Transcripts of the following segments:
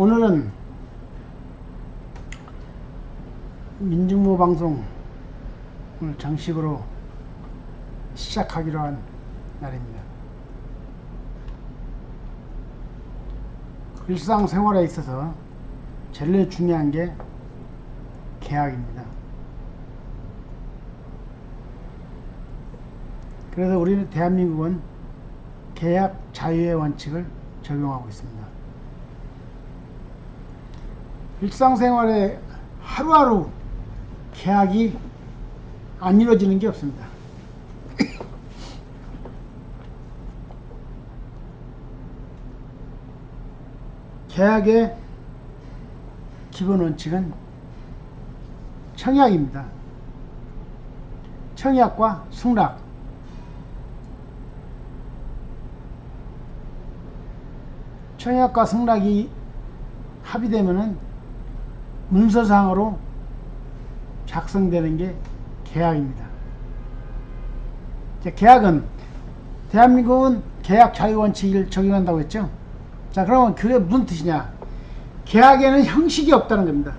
오늘은 민중무 방송을 정식으로 시작하기로 한 날입니다. 일상생활에 있어서 제일 중요한 게 계약입니다. 그래서 우리는 대한민국은 계약 자유의 원칙을 적용하고 있습니다. 일상생활에 하루하루 계약이 안 이루어지는 게 없습니다. 계약의 기본 원칙은 청약입니다. 청약과 승낙. 청약과 승낙이 합의되면은 문서상으로 작성되는 게 계약입니다. 계약은 대한민국은 계약 자유 원칙을 적용한다고 했죠. 자, 그러면 그게 무슨 뜻이냐? 계약에는 형식이 없다는 겁니다.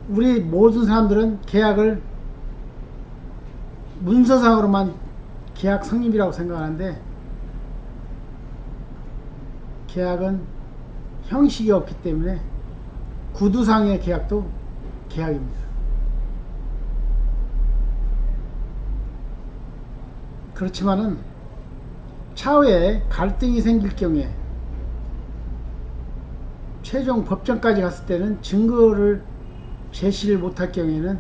우리 모든 사람들은 계약을 문서상으로만 계약 성립이라고 생각하는데, 계약은 형식이 없기 때문에 구두상의 계약도 계약입니다. 그렇지만은 차후에 갈등이 생길 경우에 최종 법정까지 갔을 때는 증거를 제시를 못할 경우에는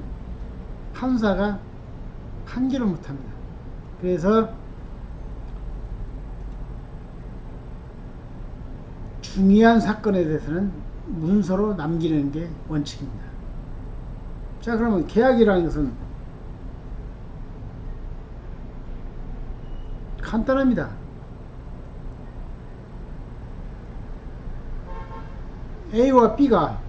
판사가 판결을 못합니다. 그래서 중요한 사건에 대해서는 문서로 남기는 게 원칙입니다. 자, 그러면 계약이라는 것은 간단합니다. A와 B가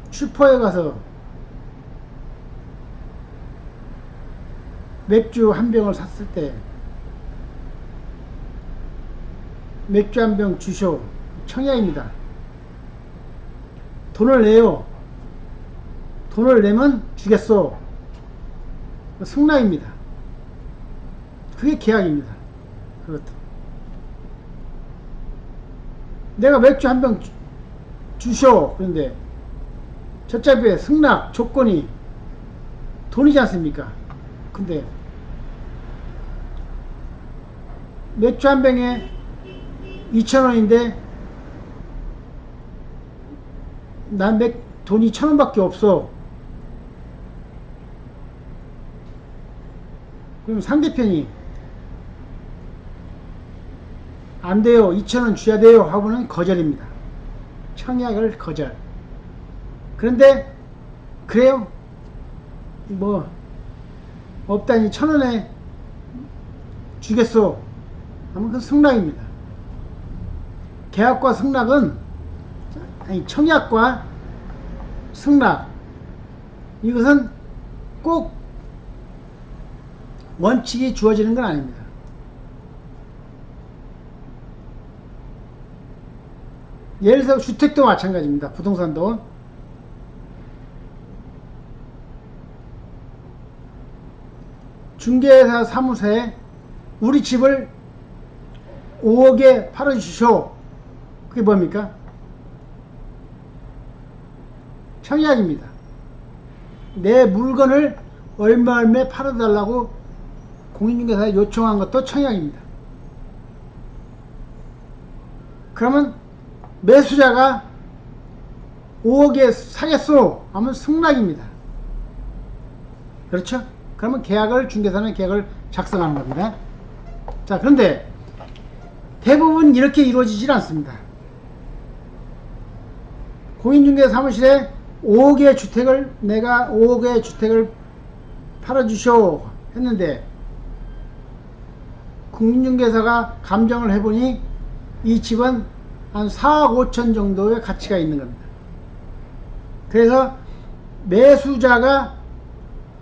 슈퍼에 가서 맥주 한 병을 샀을 때 맥주 한 병 주쇼, 청약입니다. 돈을 내요. 돈을 내면 주겠소. 승낙입니다. 그게 계약입니다. 그것도 내가 맥주 한 병 주쇼. 그런데 저짝에 승낙 조건이 돈이지 않습니까? 근데 맥주 한 병에 2,000원인데 난 돈이 1,000원 밖에 없어. 그럼 상대편이 안 돼요, 2,000원 줘야 돼요 하고는 거절입니다. 청약을 거절. 그런데 그래요, 뭐 없다니 1,000원에 주겠소 하면 그건 승낙입니다. 계약과 승낙은, 아니, 청약과 승낙, 이것은 꼭 원칙이 주어지는 건 아닙니다. 예를 들어 주택도 마찬가지입니다. 부동산도 중개사 사무소에 우리 집을 5억에 팔아주시오. 그게 뭡니까? 청약입니다. 내 물건을 얼마에 팔아달라고 공인중개사에 요청한 것도 청약입니다. 그러면 매수자가 5억에 사겠소 하면 승낙입니다. 그렇죠? 그러면 계약을, 중개사는 계약을 작성하는 겁니다. 자, 그런데 대부분 이렇게 이루어지질 않습니다. 공인중개사 사무실에 5억의 주택을, 내가 5억의 주택을 팔아주쇼 했는데 공인중개사가 감정을 해보니 이 집은 한 4억 5천 정도의 가치가 있는 겁니다. 그래서 매수자가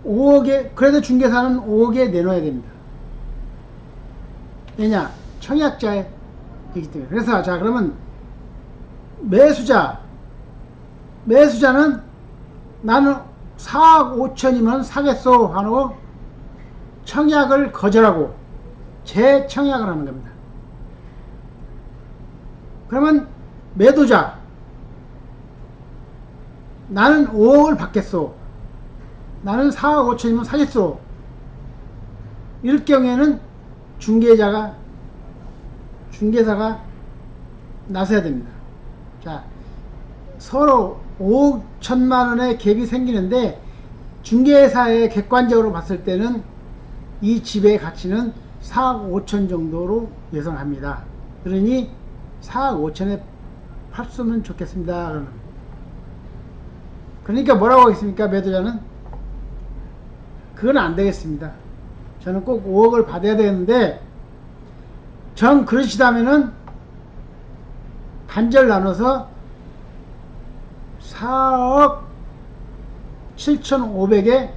5억에, 그래도 중개사는 5억에 내놓아야 됩니다. 왜냐? 청약자이기 때문에. 그래서 자 그러면 매수자는 나는 4억 5천이면 사겠소 하고 청약을 거절하고 재청약을 하는 겁니다. 그러면 매도자 나는 5억을 받겠소. 나는 4억 5천이면 사겠소. 이럴 경우에는 중개사가 나서야 됩니다. 자, 서로 5억 1천만 원의 갭이 생기는데 중개사에 객관적으로 봤을 때는 이 집의 가치는 4억 5천 정도로 예상합니다. 그러니 4억 5천에 팔수면 좋겠습니다. 그러니까 뭐라고 하겠습니까? 매도자는 그건 안 되겠습니다. 저는 꼭 5억을 받아야 되는데 정 그러시다면은 반절 나눠서 4억 7,500에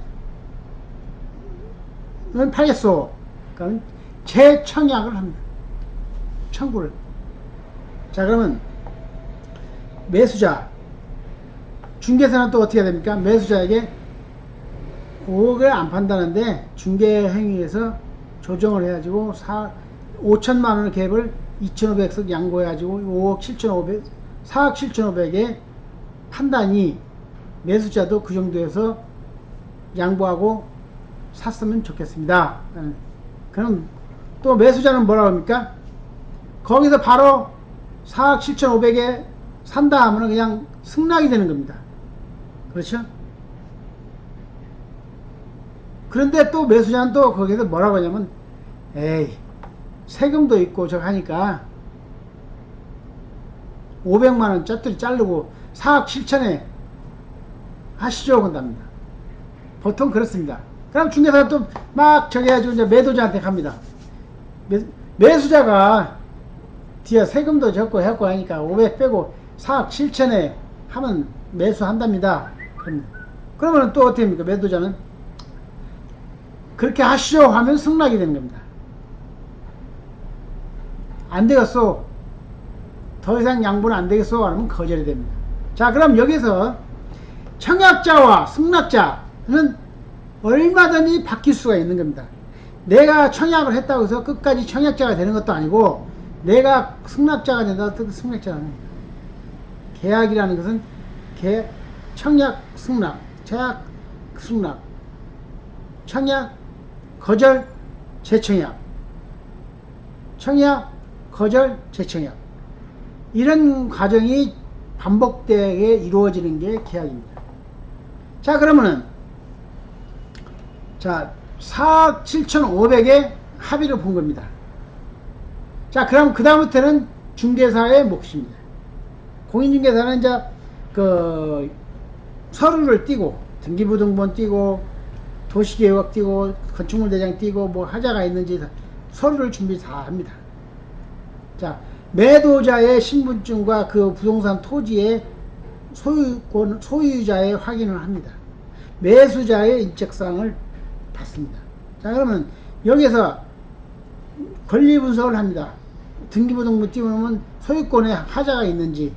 팔겠소. 그러니까 재청약을 합니다. 청구를. 자 그러면 매수자 중개사는 또 어떻게 해야 됩니까? 매수자에게 5억을 안 판다는데 중개 행위에서 조정을 해가지고 5천만 원의 갭을 2,500석 양보해가지고 5억 7,500, 4억 7,500에 판다니 매수자도 그 정도에서 양보하고 샀으면 좋겠습니다. 그럼 또 매수자는 뭐라고 합니까? 거기서 바로 4억 7,500에 산다 하면 그냥 승낙이 되는 겁니다. 그렇죠? 그런데 또 매수자는 또 거기서 뭐라고 하냐면 에이 세금도 있고 저거 하니까 500만원 짜투리 자르고 4억 7천에 하시죠 그런답니다. 보통 그렇습니다. 그럼 중개사가 또 막 저기 해가지고 이제 매도자한테 갑니다. 매수자가 뒤에 세금도 적고 해갖고 하니까 500 빼고 4억 7천에 하면 매수한답니다. 그러면 또 어떻게 합니까? 매도자는 그렇게 하시죠 하면 승낙이 되는 겁니다. 안 되겠소. 더 이상 양보는 안 되겠소 하면 거절이 됩니다. 자 그럼 여기서 청약자와 승낙자는 얼마든지 바뀔 수가 있는 겁니다. 내가 청약을 했다고 해서 끝까지 청약자가 되는 것도 아니고 내가 승낙자가 된다고 해서 승낙자가 됩니다. 계약이라는 것은 청약 승낙, 제약 승낙, 청약 거절 재청약, 청약 거절 재청약 이런 과정이 반복되게 이루어지는 게 계약입니다. 자 그러면은 자 4억 7,500에 합의를 본 겁니다. 자 그럼 그 다음부터는 중개사의 몫입니다. 공인중개사는 이제 그 서류를 띄고 등기부등본 띄고 도시계획 띄고 건축물 대장 띄고 뭐 하자가 있는지 서류를 준비 다 합니다. 자 매도자의 신분증과 그 부동산 토지의 소유자의 확인을 합니다. 매수자의 인적사항을 받습니다. 자 그러면 여기서 권리분석을 합니다. 등기부등본 띄우면 소유권에 하자가 있는지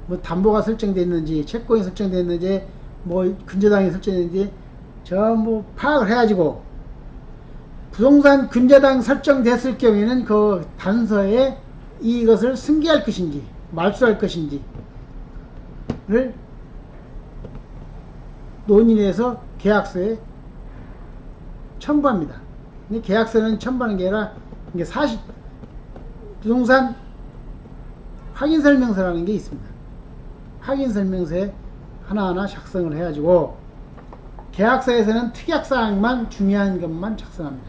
뭐 담보가 설정되어 있는지 채권이 설정되어 있는지 뭐 근저당이 설정되어 있는지 전부 파악을 해가지고 부동산 근저당 설정됐을 경우에는 그 단서에 이것을 승계할 것인지 말소할 것인지를 논의해서 계약서에 첨부합니다. 근데 계약서는 첨부하는 게 아니라 이게 부동산 확인설명서라는 게 있습니다. 확인설명서에 하나하나 작성을 해가지고 계약서에서는 특약사항만 중요한 것만 작성합니다.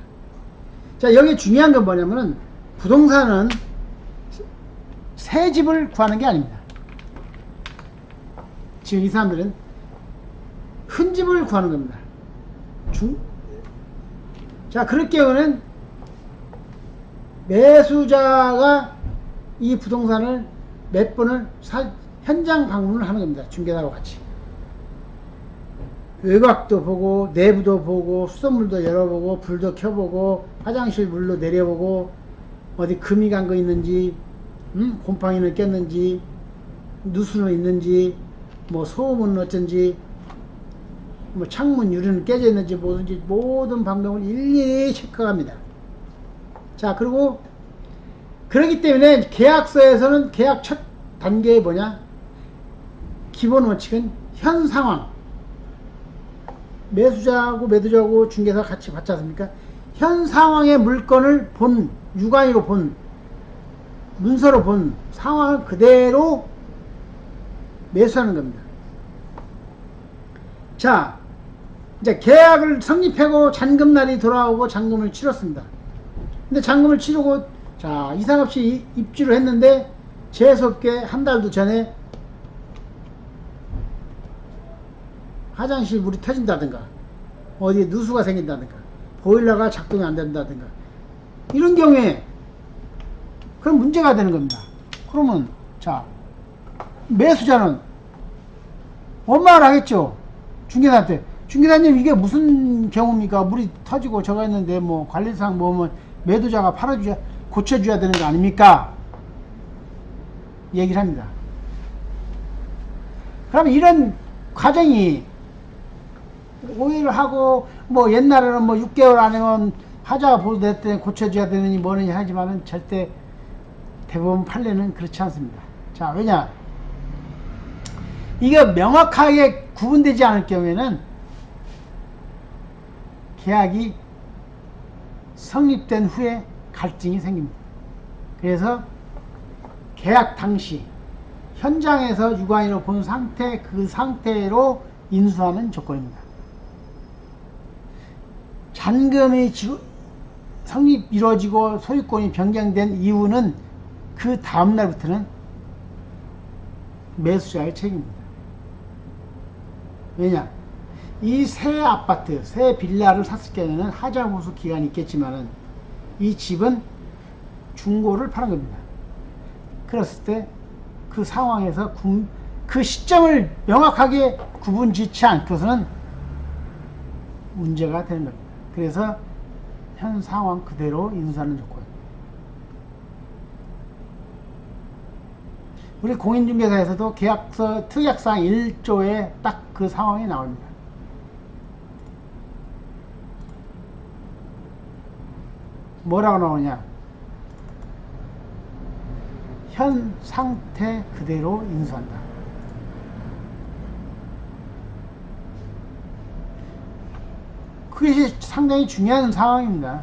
자 여기 중요한 건 뭐냐면은 부동산은 새 집을 구하는 게 아닙니다. 지금 이 사람들은 큰 집을 구하는 겁니다. 자 그럴 경우는 매수자가 이 부동산을 몇 번을 현장 방문을 하는 겁니다. 중개사와 같이 외곽도 보고 내부도 보고 수돗물도 열어보고 불도 켜보고 화장실 물도 내려보고 어디 금이 간 거 있는지, 곰팡이는 꼈는지, 누수는 있는지, 뭐 소음은 어쩐지, 뭐 창문 유리는 깨져 있는지 뭐든지 모든 방법을 일일이 체크합니다. 자, 그리고 그렇기 때문에 계약서에서는 계약 첫 단계에 뭐냐? 기본 원칙은 현 상황. 매수자하고 매도자하고 중개사가 같이 받지 않습니까? 현 상황의 물건을 본, 육안으로 본, 문서로 본 상황을 그대로 매수하는 겁니다. 자, 이제 계약을 성립하고 잔금날이 돌아오고 잔금을 치렀습니다. 근데 잔금을 치르고, 자, 이상 없이 입주를 했는데, 재수없게 한 달도 전에 화장실 물이 터진다든가, 어디에 누수가 생긴다든가, 보일러가 작동이 안 된다든가, 이런 경우에, 그럼 문제가 되는 겁니다. 그러면, 자, 매수자는 원망을 하겠죠. 중개사한테. 중개사님, 이게 무슨 경우입니까? 물이 터지고 저거 했는데, 뭐, 관리상 뭐면 매도자가 고쳐줘야 되는 거 아닙니까? 얘기를 합니다. 그럼 이런 과정이 오해를 하고, 뭐, 옛날에는 뭐 6개월 안에는 하자가 보도될 때 고쳐줘야 되느니 뭐느니 하지만은 절대 대부분 판례는 그렇지 않습니다. 자, 왜냐? 이거 명확하게 구분되지 않을 경우에는 계약이 성립된 후에 갈등이 생깁니다. 그래서 계약 당시 현장에서 유관인을 본 상태, 그 상태로 인수하는 조건입니다. 잔금이 성립 이루어지고 소유권이 변경된 이유는 그 다음날부터는 매수자의 책임입니다. 왜냐? 이 새 아파트, 새 빌라를 샀을 경우에는 하자 보수 기간이 있겠지만은 이 집은 중고를 파는 겁니다. 그랬을 때 그 상황에서 그 시점을 명확하게 구분 짓지 않고서는 문제가 되는 겁니다. 그래서 현 상황 그대로 인수하는 조건. 우리 공인중개사에서도 계약서 특약사항 1조에 딱 그 상황이 나옵니다. 뭐라고 나오냐? 현 상태 그대로 인수한다. 그것이 상당히 중요한 상황입니다.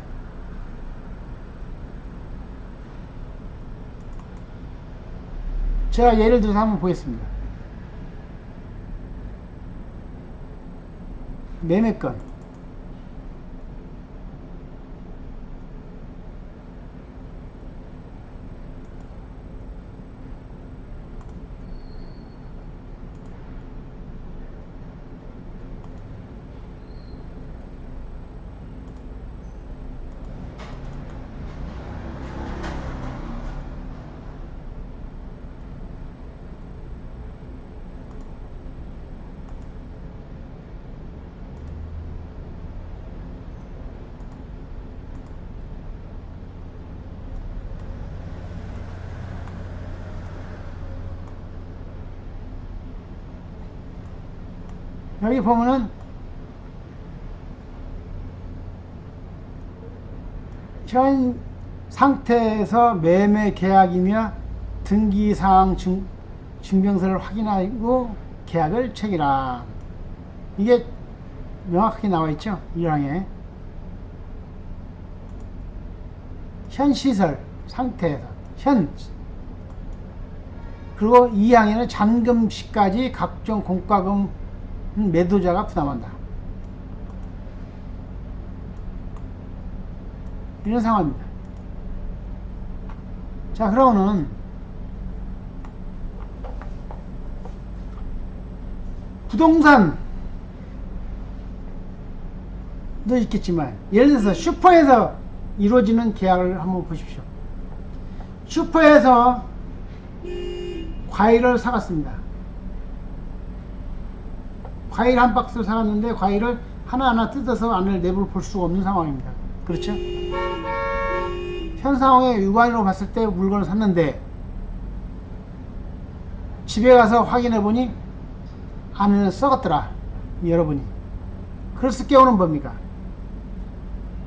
제가 예를 들어서 한번 보겠습니다. 매매건. 여기 보면은 현 상태에서 매매 계약이며 등기사항 증명서를 확인하고 계약을 체결함. 이게 명확하게 나와 있죠. 1항에 현 시설 상태에서 그리고 2항에는 잔금 시까지 각종 공과금 매도자가 부담한다. 이런 상황입니다. 자, 그러면은 부동산도 있겠지만 예를 들어서 슈퍼에서 이루어지는 계약을 한번 보십시오. 슈퍼에서 과일을 사갔습니다. 과일 한 박스를 사갔는데 과일을 하나하나 뜯어서 안을 내부를 볼 수가 없는 상황입니다. 그렇죠? 현 상황에 육안으로 봤을 때 물건을 샀는데 집에 가서 확인해 보니 안에는 썩었더라. 여러분이 그랬을 경우는 뭡니까?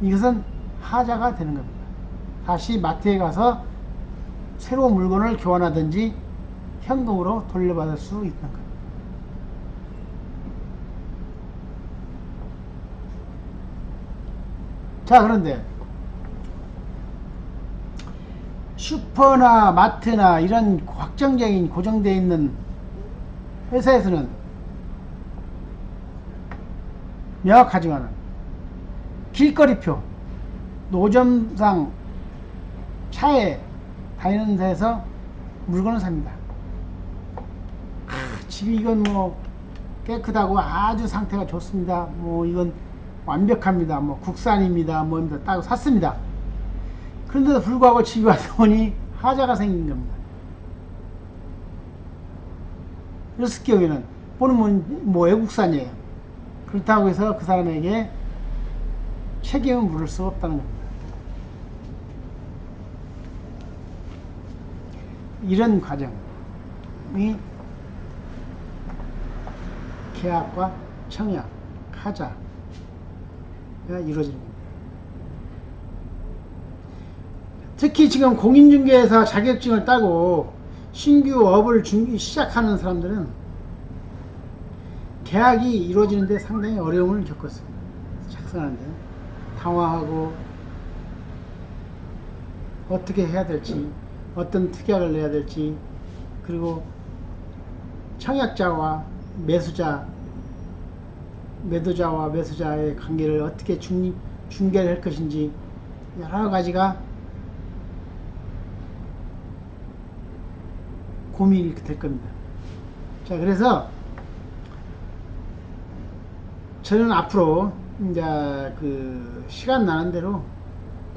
이것은 하자가 되는 겁니다. 다시 마트에 가서 새로운 물건을 교환하든지 현금으로 돌려받을 수 있는 겁니다. 자, 그런데 슈퍼나 마트나 이런 확정적인 고정되어 있는 회사에서는 명확하지만은 길거리표, 노점상 차에 다니는 데서 물건을 삽니다. 집이 이건 뭐 깨끗하고 아주 상태가 좋습니다. 뭐 이건 완벽합니다. 뭐 국산입니다. 뭐입니다. 딱 샀습니다. 그런데도 불구하고 집에 와서 보니 하자가 생긴 겁니다. 그랬을 경우에는 보는 뭐 외국산이에요. 그렇다고 해서 그 사람에게 책임을 물을 수 없다는 겁니다. 이런 과정이 계약과 청약, 하자가 이루어지는 겁니다. 특히 지금 공인중개사 자격증을 따고 신규 업을 시작하는 사람들은 계약이 이루어지는데 상당히 어려움을 겪었습니다. 작성하는데 당황하고 어떻게 해야 될지, 어떤 특약을 내야 될지, 그리고 청약자와 매도자와 매수자의 관계를 어떻게 중개를 할 것인지 여러 가지가 고민이 될 겁니다. 자, 그래서 저는 앞으로 이제 그 시간 나는 대로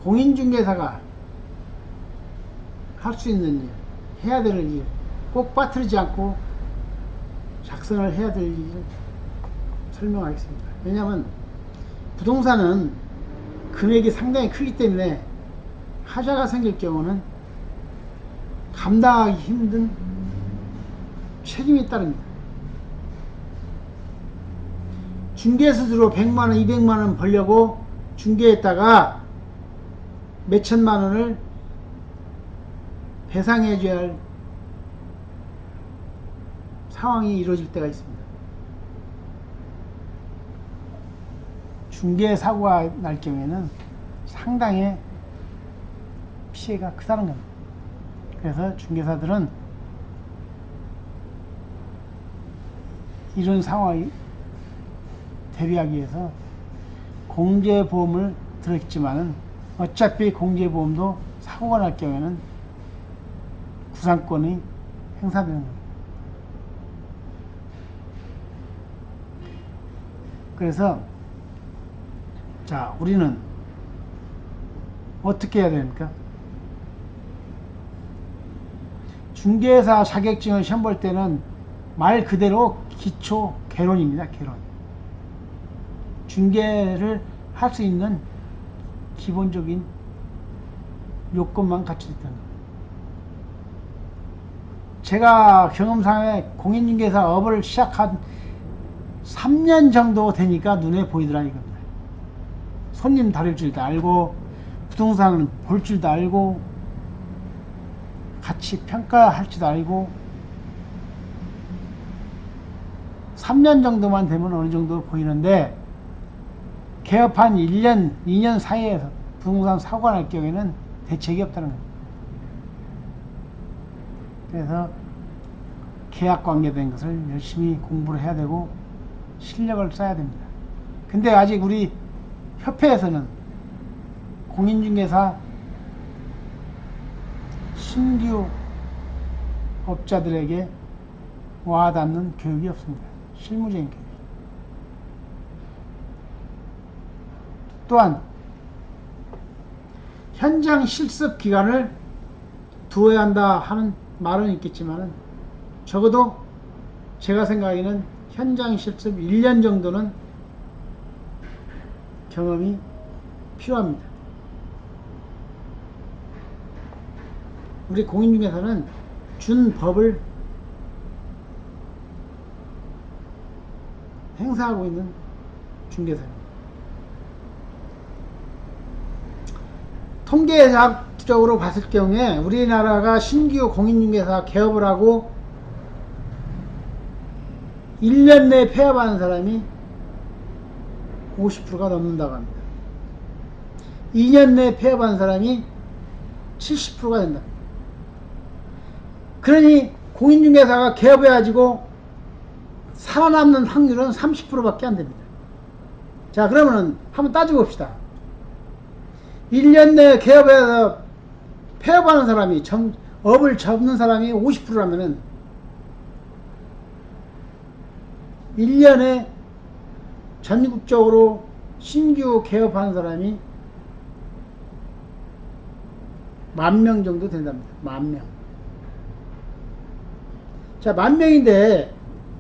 공인중개사가 할 수 있는 일, 해야 될 일, 꼭 빠뜨리지 않고 작성을 해야 될 일을 설명하겠습니다. 왜냐하면 부동산은 금액이 상당히 크기 때문에 하자가 생길 경우는 감당하기 힘든 책임이 따릅니다. 중개수수료 100만원, 200만원 벌려고 중개했다가 몇천만원을 배상해 줘야 할 상황이 이루어질 때가 있습니다. 중개 사고가 날 경우에는 상당히 피해가 크다는 겁니다. 그래서 중개사들은 이런 상황에 대비하기 위해서 공제보험을 들었지만은 어차피 공제보험도 사고가 날 경우에는 구상권이 행사되는 겁니다. 그래서 자, 우리는 어떻게 해야 됩니까? 중개사 자격증을 시험 볼 때는 말 그대로 기초 개론입니다. 개론. 중개를 할 수 있는 기본적인 요건만 갖춰져 있다는 겁니다. 제가 경험상에 공인중개사 업을 시작한 3년 정도 되니까 눈에 보이더라 이겁니다. 손님 다룰 줄도 알고 부동산을 볼 줄도 알고 같이 평가할 줄도 알고 3년 정도만 되면 어느 정도 보이는데 개업한 1년, 2년 사이에서 부동산 사고가 날 경우에는 대책이 없다는 겁니다. 그래서 계약 관계된 것을 열심히 공부를 해야 되고 실력을 쌓아야 됩니다. 근데 아직 우리 협회에서는 공인중개사 신규 업자들에게 와닿는 교육이 없습니다. 실무적인 교육. 또한 현장 실습 기간을 두어야 한다 하는 말은 있겠지만 적어도 제가 생각에는 현장 실습 1년 정도는 경험이 필요합니다. 우리 공인중개사는 준 법을 행사하고 있는 중개사입니다. 통계학적으로 봤을 경우에 우리나라가 신규 공인중개사 개업을 하고 1년 내에 폐업하는 사람이 50%가 넘는다고 합니다. 2년 내에 폐업하는 사람이 70%가 된다. 그러니 공인중개사가 개업해가지고 살아남는 확률은 30%밖에 안 됩니다. 자, 그러면은 한번 따지고 봅시다. 1년 내에 개업해서 폐업하는 사람이, 업을 접는 사람이 50%라면은 1년에 전국적으로 신규 개업하는 사람이 10,000명 정도 된답니다. 10,000명. 자, 10,000명인데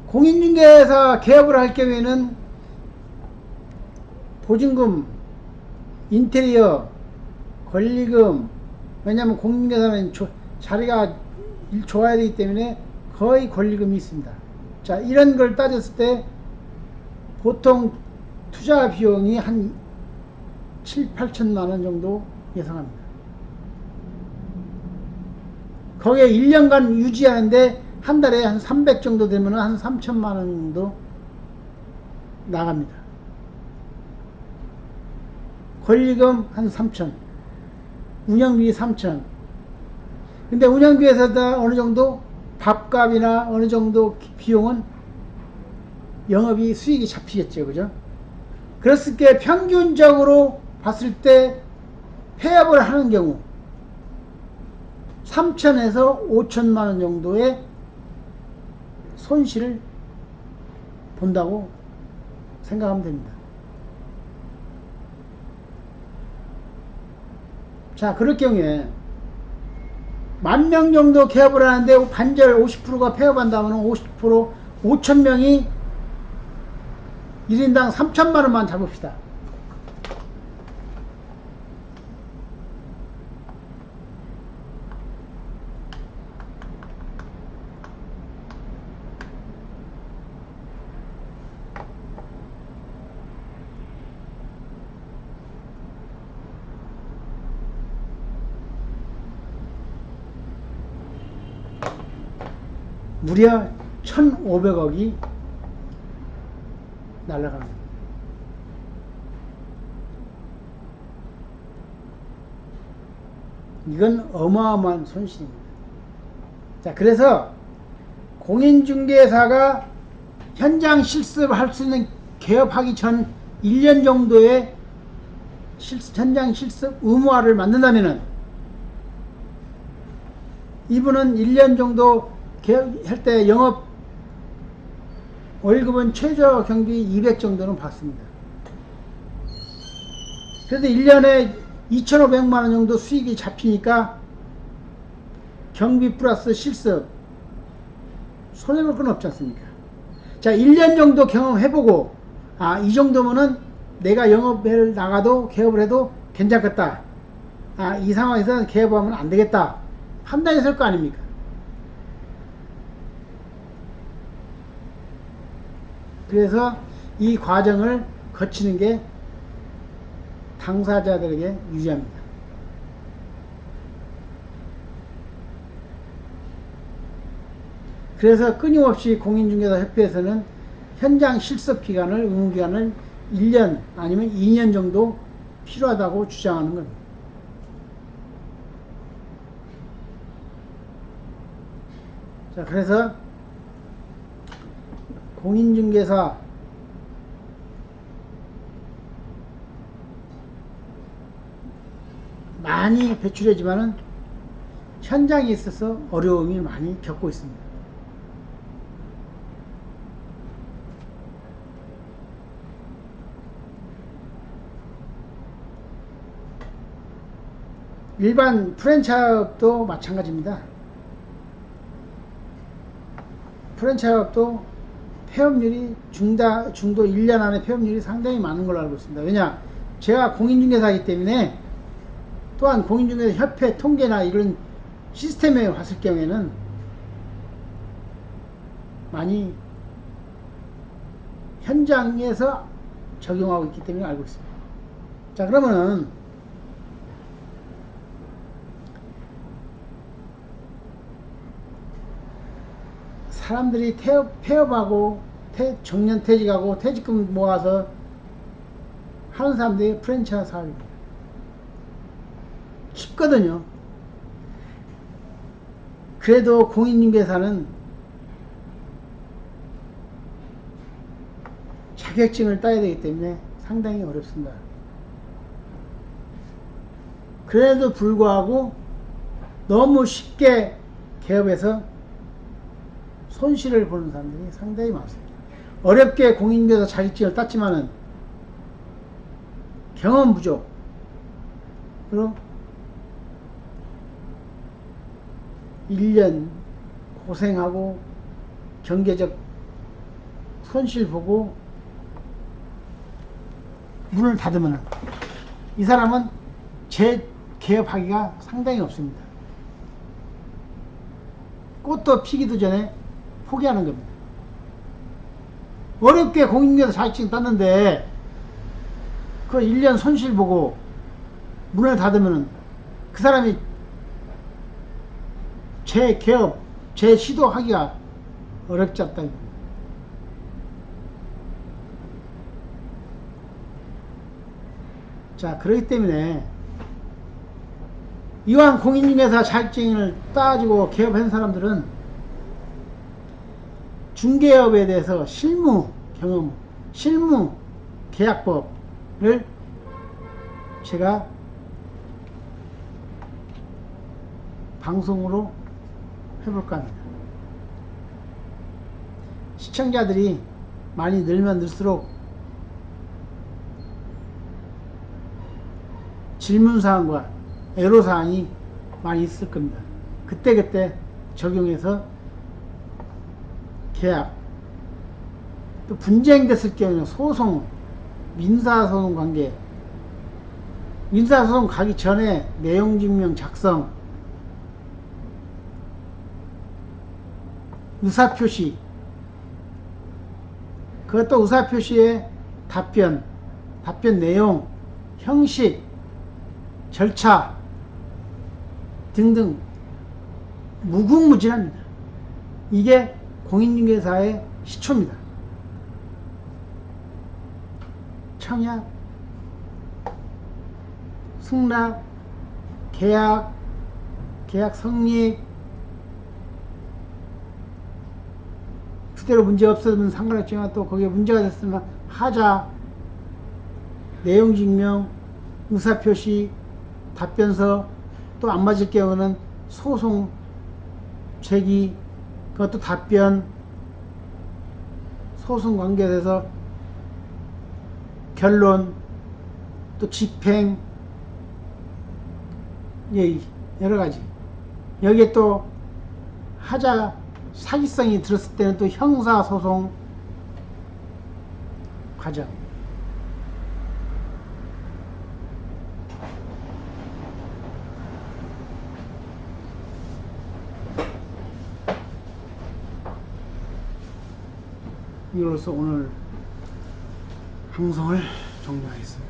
공인중개사 개업을 할 경우에는 보증금, 인테리어, 권리금, 왜냐하면 공인중개사는 자리가 좋아야 되기 때문에 거의 권리금이 있습니다. 자, 이런 걸 따졌을 때 보통 투자 비용이 한 7, 8천만 원 정도 예상합니다. 거기에 1년간 유지하는데 한 달에 한 300 정도 되면 한 3천만 원 정도 나갑니다. 권리금 한 3천, 운영비 3천. 근데 운영비에서 어느 정도 밥값이나 어느 정도 비용은 영업이 수익이 잡히겠죠. 그죠? 그랬을 때 평균적으로 봤을 때 폐업을 하는 경우 3천에서 5천만 원 정도의 손실을 본다고 생각하면 됩니다. 자, 그럴 경우에 10,000명 정도 개업을 하는데 반절 50%가 폐업한다면 50%, 5,000명이 1인당 3천만 원만 잡읍시다. 무려 1,500억이 날아가는 겁니다. 이건 어마어마한 손실입니다. 자, 그래서 공인중개사가 현장 실습할 수 있는 개업하기 전 1년 정도의 현장 실습 의무화를 만든다면은 이분은 1년 정도 할 때 영업 월급은 최저 경비 200 정도는 받습니다. 그래서 1년에 2,500만 원 정도 수익이 잡히니까 경비 플러스 실습 손해볼 건 없지 않습니까? 자, 1년 정도 경험해보고 이 정도면은 내가 영업을 나가도 개업을 해도 괜찮겠다. 이 상황에서는 개업하면 안 되겠다. 판단이 설 거 아닙니까? 그래서 이 과정을 거치는 게 당사자들에게 유리합니다. 그래서 끊임없이 공인중개사협회에서는 현장 실습 기간을, 의무기간을 1년 아니면 2년 정도 필요하다고 주장하는 겁니다. 자, 그래서 공인중개사 많이 배출하지만은 현장에 있어서 어려움이 많이 겪고 있습니다. 일반 프랜차이즈업도 마찬가지입니다. 프랜차이즈업도 폐업률이 중도 1년 안에 폐업률이 상당히 많은 걸로 알고 있습니다. 왜냐, 제가 공인중개사이기 때문에 또한 공인중개사 협회 통계나 이런 시스템에 왔을 경우에는 많이 현장에서 적용하고 있기 때문에 알고 있습니다. 자, 그러면은 사람들이 폐업하고 정년퇴직하고 퇴직금 모아서 하는 사람들이 프랜차이즈 사업입니다. 쉽거든요. 그래도 공인중개사는 자격증을 따야 되기 때문에 상당히 어렵습니다. 그래도 불구하고 너무 쉽게 개업해서 손실을 보는 사람들이 상당히 많습니다. 어렵게 공인중개사 자격증을 땄지만은 경험 부족, 그리고 1년 고생하고 경제적 손실 보고 문을 닫으면 이 사람은 재개업하기가 상당히 없습니다. 꽃도 피기도 전에 포기하는 겁니다. 어렵게 공인중개사 자격증 땄는데 그 1년 손실 보고 문을 닫으면 그 사람이 재개업, 재시도하기가 어렵지 않다. 자, 그렇기 때문에 이왕 공인중개사 자격증을 따가지고 개업한 사람들은 중개업에 대해서 실무 경험, 실무 계약법을 제가 방송으로 해볼까 합니다. 시청자들이 많이 늘면 늘수록 질문사항과 애로사항이 많이 있을 겁니다. 그때그때 적용해서 계약, 또 분쟁됐을 경우는 소송, 민사소송 관계, 민사소송 가기 전에 내용증명 작성, 의사표시, 그것도 의사표시의 답변 내용, 형식, 절차 등등 무궁무진합니다. 이게 공인중개사의 시초입니다. 청약, 승낙, 계약 성립, 그대로 문제 없으면 상관없지만 또 거기에 문제가 됐으면 하자, 내용증명, 의사표시, 답변서, 또 안 맞을 경우는 소송 제기, 그것도 답변, 소송 관계돼서 결론, 또 집행, 예, 여러가지. 여기에 또 하자 사기성이 들었을 때는 또 형사소송 과정. 이로써 오늘 방송을 종료하겠습니다.